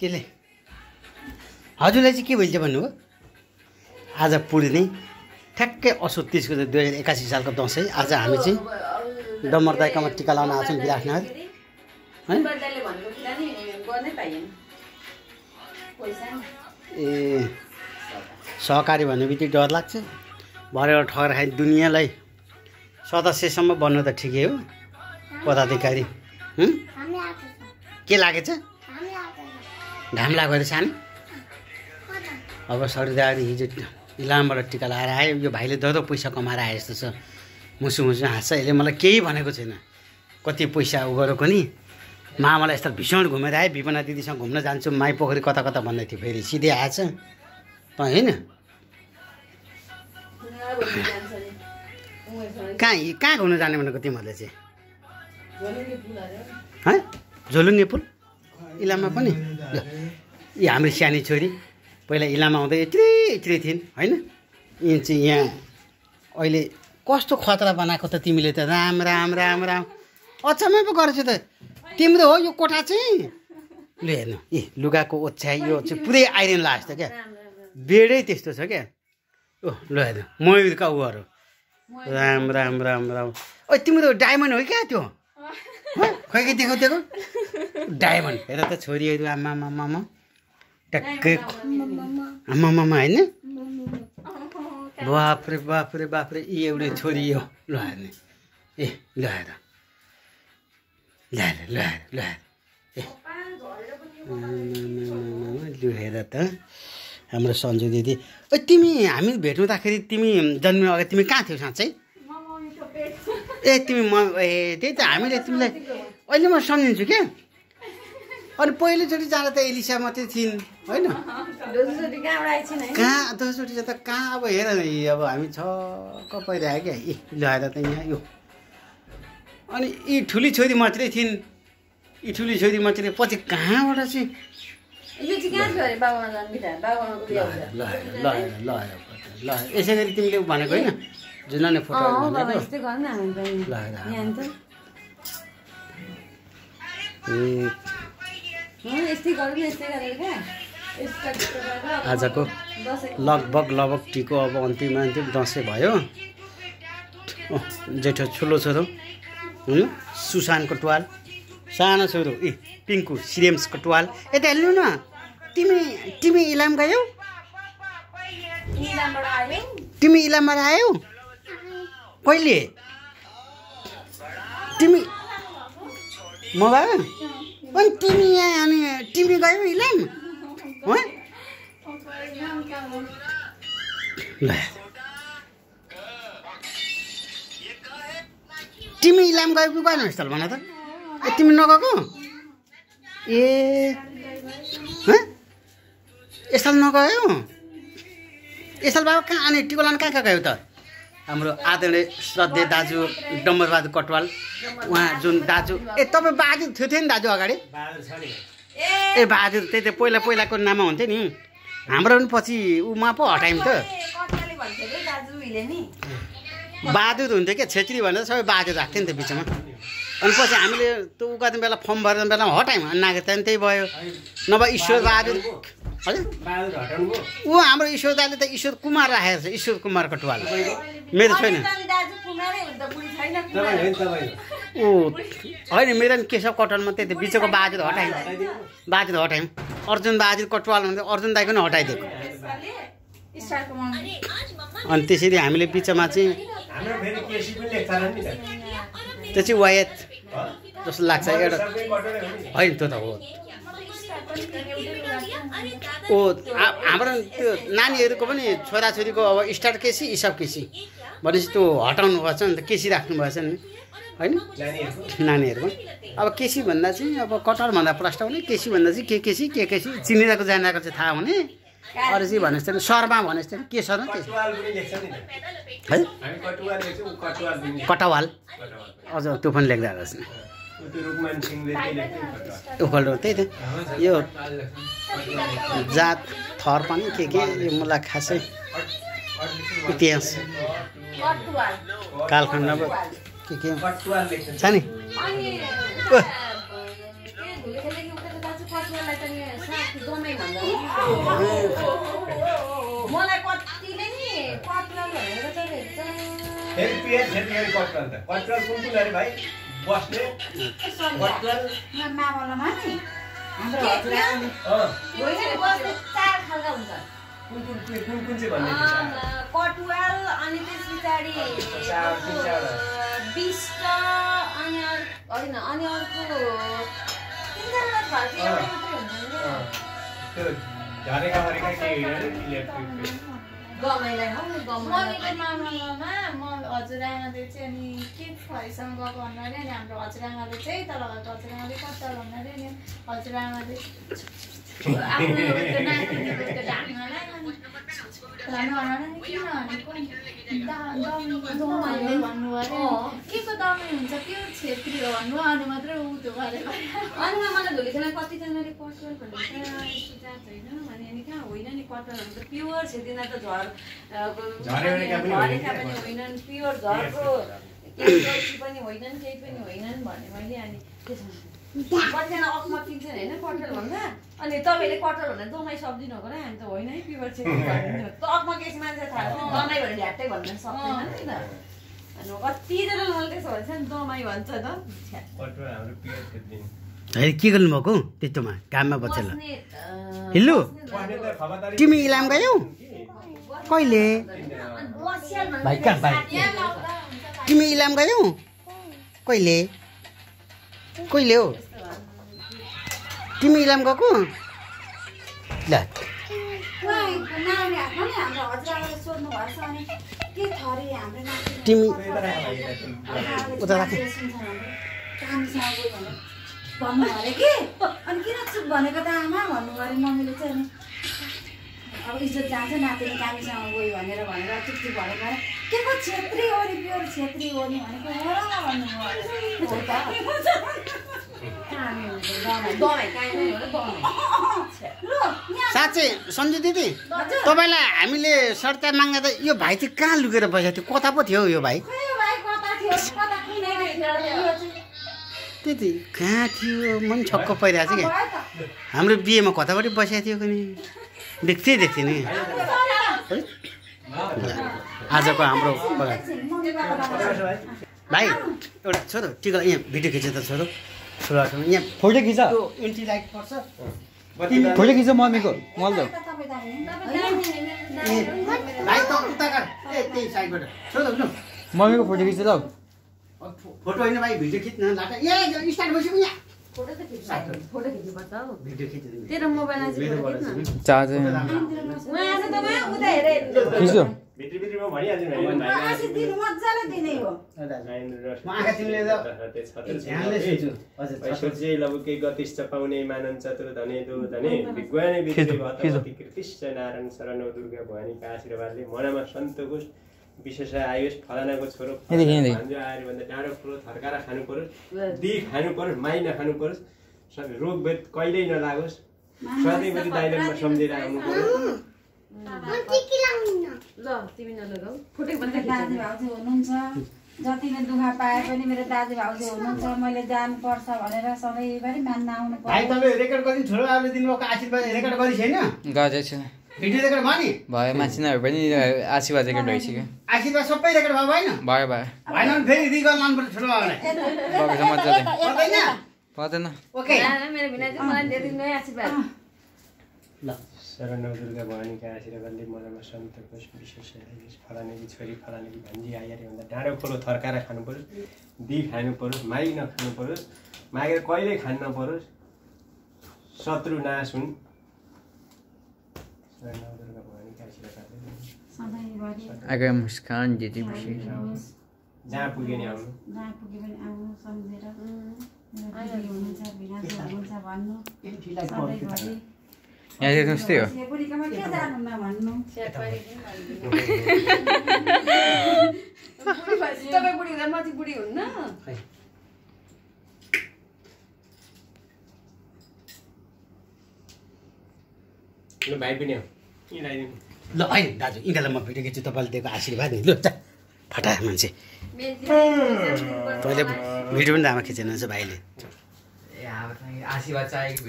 केले हजुरलाई चाहिँ के भइन्छ भन्नुभयो आज पुर्णे ठ्याक्कै असोज 30 गते 2081 सालको दसैँ आज हामी चाहिँ डम्बर दाइकामा टिका लाउन आउँछौँ विराटनगर ए सहकारी भन्ने बित्तिकै डर लाग्छ भरेर ठगेर खाइ दुनियाँलाई सदस्यसम्म बन्नु त ठिकै हो पदाधिकारी के लागेछ घाम लाग्यो अरे सानो अब सरिदारी हिजो इलामबाट टिका लगाएर आयो यो भाइले दो पैसा कमाएर आए जस्तो छ मुसु मुसु हाँस्छ यसले मलाई केही भनेको छैन कति पैसा उ गरेको नि मामालाई यस्तो भीषण घुमेर आयो विपना दिदीसँग घुम्न जान्छु माई पोखरी कता कता भन्दै थियो फेरि सिधै आएछ त होइन कहाँ घुम्न जाने भनेको तिमीहरूले चाहिँ झोलुङ्गे पुल इलाममा पनि यी हाम्रो सानी छोरी पहिला इलाममा आउँदै यत्रै थिइन् होइन यिन चाहिँ यहाँ अहिले कस्तो खतरा बनाएको त तिमीले त राम राम राम राम अचम्मै पो गरेछ त तिम्रो हो यो कोठा चाहिँ लु हेर्नु ए लुगाको ओछ्याइ यो चाहिँ पुरै आइरन लाग्छ त क्या बेडै त्यस्तो छ क्या ओ ल हेर्नु मयुरका उहरू राम राम राम राम ओ तिम्रो डायमन्ड हो क्या त्यो खै के देखाउ डायमन्ड हेर त छोरीहरू आमा ट्याक्कै आमा होइन बाफ्रे बाफ्रे बाफ्रे यी एउटै छोरी हो ल हेर्ने ए ल हेर ए लु हेर त हाम्रो सन्जु दिदी ओ तिमी हामी भेट्नुहुँदाखेरि तिमी जन्मिनु अगाडि तिमी कहाँ थियौ साँच्चै ए तिमी त्यही त हामीले तिमीलाई अहिले म सम्झिन्छु क्या अनि पहिलोचोटि जाँदा त एलिसा मात्रै थिइन् होइन कहाँ दोस्रोचोटि त कहाँ अब हेर अब हामी छक्क परिरहेको क्या ए ल्याएर त यहाँ यो अनि यी ठुली छोरी मात्रै थिइन् यी ठुली छोरी मात्रै पछि कहाँबाट चाहिँ ल यसै गरी तिमीले भनेको होइन जुन नै फोटो आजको लगभग टीको अब अन्तिम दसैँ भयो जेठो ठुलो छोरो सुशानको टुवाल सानो छोरो ए पिङ्कु सिरेम्सको टुवाल यता हेर्नु न तिमी इलाम गयौ तिमी इलामबाट आयौ कहिले तिमी मोबाइल अनि तिमी यहाँ अनि तिमी गयौ इलाम तिमी इलाम गएको गएन स्थल भन त तिमी नगएको ए स्थल नगयो स्थल बाबा कहाँ अनि टिको लान कहाँ गयो त हाम्रो आदरणीय श्रद्धेय दाजु डम्बरबहादुर कटवाल उहाँ जुन दाजु ए तपाईँ बहादुर थियो नि दाजु अगाडि ए बहादुर त्यही त पहिलाको नाममा हुन्थ्यो नि हाम्रो पनि पछि उमा पो हटायौँ त बहादुर हुन्थ्यो क्या छेत्री भनेर सबै बहादुर राख्थ्यो नि त बिचमा अनि पछि हामीले त्यो उ गर्ने बेला फर्म भर्ने बेलामा हटायौँ अनि नागरिकता पनि त्यही भयो नभए ईश्वर बहादुर हजुर ऊ हाम्रो ईश्वर दाले त ईश्वर कुमार राखेको छ ईश्वर कुमार कटवाल मेरो छैन ऊ होइन मेरो नि केशव कटवालमा त्यही त बिचको बहादुर हटायौँ अर्जुन बहादुर कटवाल भन्दा अर्जुन दाईको नि हटाइदिएको अनि त्यसरी हामीले बिचमा चाहिँ त्यो चाहिँ वायत जस्तो लाग्छ एउटा होइन त्यो त हो ओ हाम्रो त्यो नानीहरूको पनि छोराछोरीको अब स्टार्ट केसी इसाब केसी भनेपछि त्यो हटाउनु भएछ नि त केसी राख्नु भएछ नि होइन नानीहरूको अब केसी भन्दा चाहिँ अब कटहर भन्दा प्रष्ट हुने केसी भन्दा चाहिँ के केसी चिनिरहेको जानेको चाहिँ थाहा हुने अरू चाहिँ भने जस्तो शर्मा भने जस्तो के शर्मा के है कटवाल अझ त्यो पनि लेख्दा रहेछ त्यही त यो जात थर पनि के यो मलाई खासै इतिहास कालखण्ड के छ नि माथि दमै भन्दा मलाई कतिले नि कटुवा भनेर त भेट्छ कटुवा कुन अरे भाइ बस्ने मावलमा नि हाम्रो हजुरआमाले होइन बस्ने 4 खालका हुन्छ कुन चाहिँ भन्ने कटुवाल अनि त्यस पछाडि बिस्ट अनि होइन अनि अर्को 3 फर्के एउटा मात्रै हुन्छ नि त्यो झरेका मरेका के गमाइलाई हौ मम्मीको मावलमा म हजुरआमाले चाहिँ अनि के फरीसँग गएको भन्नु अरे अनि हाम्रो हजुरआमाले चाहिँ तल गएको हजुरआमाले कता भन्नु अरे नि हजुरआमाले आफ्नो नातिनीको त्यो ढाङ्गालाई दमै भन्नु अरे के को दमै हुन्छ प्योर छेत्री हो भन्नु अनि मात्रै ऊ त्यो गरेको अनि मलाई धुलीखेला कतिजनाले कटुवाल भन्छ जात होइन भने अनि कहाँ होइन नि कटुवाल त प्योर छेत्रीमा त झरेका पनि होइनन् प्योर झरको केही पनि होइनन् केही पनि होइनन् भने मैले अनि कतिजना अफमा किन्छन् होइन कटुवाल भन्दा अनि तपाईँले कटुवाल भनेर दमाई सम्झिनु हो र हामी त होइन है प्योर छेत्री भन्नु त अफमा केही मान्छे थाहा दमाई भनेर ढ्याट्टै भन्न सक्दैन नि त अनि कतिजनाले मलाई त्यसो भन्छ नि दमाई भन्छ त होइन के गर्नुभएको त्यस्तोमा काममा बसेर हिल्लु तिमी इलाम गयौ कहिले भाइ कहाँ भाइ तिमी इलाम गयौ कहिले कहिले हो तिमी इलाम गएको ल तिमी उता राख भन्नु अरे के अनि किन चुप भनेको त आमा भन्नु अरे मम्मीले चाहिँ अनि अब इज्जत जान्छ नातिनी कामीसँग गयो भनेर चुप चुप भनेको अरे के को छेत्री हो नि प्योर छेत्री हो नि भनेको हो र साँच्चै सन्जु दिदी तपाईँलाई हामीले सर्ता माग्दा त यो भाइ चाहिँ कहाँ लुकेर बसेको थियो कता पो थियो यो भाइ त्यति कहाँ थियो म पनि छक्क परिरहेको छु क्या हाम्रो बिहेमा कतापट्टि बसेको थियो नि देख्थेँ नि आजको हाम्रो भाइ एउटा छोरो टिका यहाँ भिडियो खिच्यो त छोरो यहाँ फोटो खिच एन्टी लाइट पर्छ फोटो खिच मम्मीको मल भाइ त उता गर ए त्यही साइडबाट छोरो मम्मीको फोटो खिच ल फोटो होइन भाइ भिडियो खिच्न लाटा ए स्टार्ट भइसक्यो यहाँ फोटो त खिच्नुपर्छ हौ भिडियो खिच्नु तेरो मोबाइलमा चाहिँ फोटो खिच्न चार्जर उहाँ आएर त उहाँ उता हेरे खिच्यो भित्रीमा भनिहाल्छु नि मजाले दिने हो म आँखा तिमीले त ध्यानले सोच्नु लबुके गतिश्च पाउने मानन चतुर धने दो धने विज्ञाने विद्य भतमति कृतिश्च नारायण शरण दुर्गा भवानीका आशीर्वादले मनमा सन्तोष विशेष आयुष फलानाको छोरो भान्जो आएर भन्दा डाँडो फुलो थर्काएर खानु परोस् दिई खानु परोस् माइ नखानु परोस् रोग वेद कहिल्यै नलागोस् सधैँभरि दाइलेनमा सम्झेर आउनु परोस् ल तिमी नलगाऊ दाजु भाउजू हुनुहुन्छ जतिले दुःख पाए पनि मेरो दाजु भाउजू हुनुहुन्छ मैले जानुपर्छ भनेर सधैँभरि मान्न आउनु भाइ तपाईँ रेकर्ड गरिदिनु छोरो आलु दिनुभएको आशीर्वाद रेकर्ड गरि छैन गरेको छु भिडियो रेकर्ड भयो नि भयो मान्छेहरू पनि आशीर्वाद रेकर्ड भइसक्यो आशीर्वाद सबै रेकर्ड भयो भएन भयो भयो भएन भने फेरि रिकल लानुपर्छ छोरो बाबुलाई गएको छ मजाले पर्दैन पर्दैन ओके मेरो भिना चाहिँ मलाई धेरै आशीर्वाद ल शरण दुर्गा भवानीका आशीर्वादले मनमा सन्तोष विशेष आयुष फलानेकी छोरी फलानेकी भान्जी आइहाल्यो भन्दा डाँडो खोलो थर्काएर खानु परोस् दिई खानु परोस् माइ नखानु परोस् मागेर कहिल्यै खानु नपरोस् शत्रु नाश हुन् शरण दुर्गा भवानीका आशीर्वादले आगामी मुस्कान दिदी खुसी जहाँ पुगे नि आउनु जहाँ पुगे पनि आउनु सम्झेर हुनुहुन्छ भिनाजु हुनुहुन्छ भन्नु सधैँभरि यहाँ चाहिँ त्यस्तै हो बुढीकोमा के जानुहुन्न भन्नु तपाईँ बुढी हुँदा म चाहिँ बुढी हुन्न ल भाइ पनि हो यिनीलाई ल होइन दाजु यिनीहरूलाई म भिडियो खिच्छु तपाईँले दिएको आशीर्वाद नि ल फटा मान्छे तपाईँले भिडियो पनि राम्रो खिचेन भाइले आशीर्वाद चाहिएको